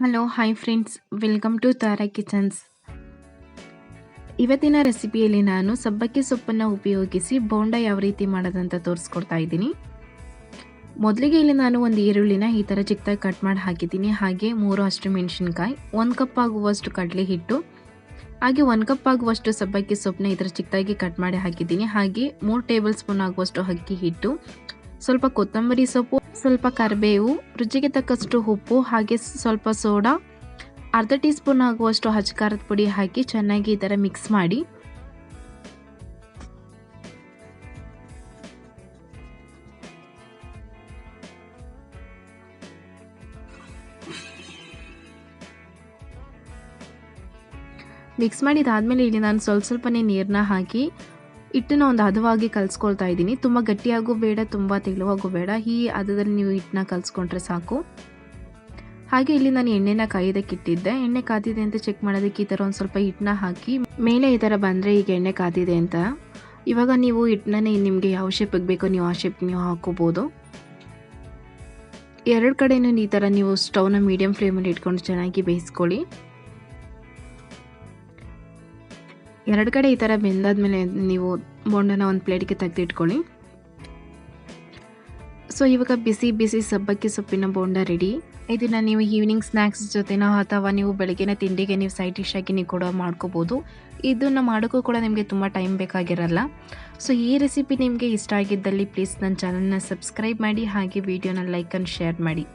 Hello hi friends, welcome to Tara kitchens. ಇವತ್ತಿನ ರೆಸಿಪಿಯಲ್ಲಿ ನಾನು ಸಬ್ಬಕ್ಕಿ ಸೊಪ್ಪನ್ನು ಉಪಯೋಗಿಸಿ ಬೋಂಡ ಯಾವ ರೀತಿ ಮಾಡೋದಂತ ತೋರಿಸ್ಕೊಡ್ತಾ ಇದ್ದೀನಿ. ಮೊದಲಿಗೆ ಇಲ್ಲಿ ನಾನು ಒಂದು ಈರುಳ್ಳಿನ ಈ ಥರ ಚಿಕ್ಕದಾಗಿ ಕಟ್ ಮಾಡಿ ಹಾಕಿದ್ದೀನಿ. ಹಾಗೆ 3 ಹಸಿಮೆಣಸಿನಕಾಯಿ, 1 ಕಪ್ ಆಗುವಷ್ಟು ಕಡಲೆ ಹಿಟ್ಟು, ಹಾಗೆ 1 ಕಪ್ ಆಗುವಷ್ಟು ಸಬ್ಬಕ್ಕಿ ಸೊಪ್ಪನ್ನ ಈ ಥರ ಚಿಕ್ಕದಾಗಿ ಕಟ್ ಮಾಡಿ ಹಾಕಿದ್ದೀನಿ. ಹಾಗೆ 3 ಟೇಬಲ್ ಸ್ಪೂನ್ ಆಗುವಷ್ಟು ಅಕ್ಕಿ ಹಿಟ್ಟು, ಸ್ವಲ್ಪ ಕೊತ್ತಂಬರಿ ಸೊಪ್ಪು, ಸ್ವಲ್ಪ ಕರಿಬೇವು, ರುಚಿಗೆ ತಕ್ಕಷ್ಟು ಉಪ್ಪು, ಹಾಗೆ ಸ್ವಲ್ಪ ಸೋಡಾ, ಅರ್ಧ ಟೀ ಸ್ಪೂನ್ ಆಗುವಷ್ಟು ಅಚ್ಚ ಖಾರದ ಪುಡಿ ಹಾಕಿ ಚೆನ್ನಾಗಿ ಈ ಥರ ಮಿಕ್ಸ್ ಮಾಡಿ ಮಾಡಿದಾದ್ಮೇಲೆ ಇಲ್ಲಿ ನಾನು ಸ್ವಲ್ಪನೇ ನೀರನ್ನ ಹಾಕಿ ಹಿಟ್ಟನ್ನ ಒಂದು ಹದವಾಗಿ ಕಲಿಸ್ಕೊಳ್ತಾ ಇದ್ದೀನಿ. ತುಂಬ ಗಟ್ಟಿಯಾಗೂ ಬೇಡ, ತುಂಬ ತೆಳುವಾಗೂ ಬೇಡ. ಈ ಹದದಲ್ಲಿ ನೀವು ಹಿಟ್ಟನ್ನ ಕಲಿಸ್ಕೊಂಡ್ರೆ ಸಾಕು. ಹಾಗೆ ಇಲ್ಲಿ ನಾನು ಎಣ್ಣೆನ ಕಾಯೋದಕ್ಕೆ ಇಟ್ಟಿದ್ದೆ. ಎಣ್ಣೆ ಕಾದಿದೆ ಅಂತ ಚೆಕ್ ಮಾಡೋದಕ್ಕೆ ಈ ಥರ ಒಂದು ಸ್ವಲ್ಪ ಹಿಟ್ಟನ್ನ ಹಾಕಿ ಮೇಲೆ ಈ ಥರ ಬಂದರೆ ಈಗ ಎಣ್ಣೆ ಕಾದಿದೆ ಅಂತ. ಇವಾಗ ನೀವು ಹಿಟ್ಟನ್ನ ನಿಮಗೆ ಯಾವ ಶೇಪಿಗೆ ಬೇಕೋ ನೀವು ಆ ಶೇಪ್ ನೀವು ಹಾಕೋಬೋದು. ಎರಡು ಕಡೆನೂ ಈ ಥರ ನೀವು ಸ್ಟವ್ನ ಮೀಡಿಯಂ ಫ್ಲೇಮಲ್ಲಿ ಇಟ್ಕೊಂಡು ಚೆನ್ನಾಗಿ ಬೇಯಿಸ್ಕೊಳ್ಳಿ. ಎರಡು ಕಡೆ ಈ ಥರ ಬೆಂದಾದ್ಮೇಲೆ ನೀವು ಬೋಂಡನ ಒಂದು ಪ್ಲೇಟ್ಗೆ ತೆಗೆದಿಟ್ಕೊಳ್ಳಿ. ಸೊ ಇವಾಗ ಬಿಸಿ ಬಿಸಿ ಸಬ್ಬಕ್ಕಿ ಸೊಪ್ಪಿನ ಬೋಂಡ ರೆಡಿ. ಇದನ್ನು ನೀವು ಈವ್ನಿಂಗ್ ಸ್ನ್ಯಾಕ್ಸ್ ಜೊತೆನೋ ಅಥವಾ ನೀವು ಬೆಳಗ್ಗಿನ ತಿಂಡಿಗೆ ನೀವು ಸೈಡ್ ಡಿಶ್ ಆಗಿ ನೀವು ಕೂಡ ಮಾಡ್ಕೋಬೋದು. ಇದನ್ನು ಮಾಡೋಕ್ಕೂ ಕೂಡ ನಿಮಗೆ ತುಂಬ ಟೈಮ್ ಬೇಕಾಗಿರಲ್ಲ. ಸೊ ಈ ರೆಸಿಪಿ ನಿಮಗೆ ಇಷ್ಟ ಆಗಿದ್ದಲ್ಲಿ ಪ್ಲೀಸ್ ನನ್ನ ಚಾನಲ್ನ ಸಬ್ಸ್ಕ್ರೈಬ್ ಮಾಡಿ, ಹಾಗೆ ವಿಡಿಯೋನ ಲೈಕ್ ಆ್ಯಂಡ್ ಶೇರ್ ಮಾಡಿ.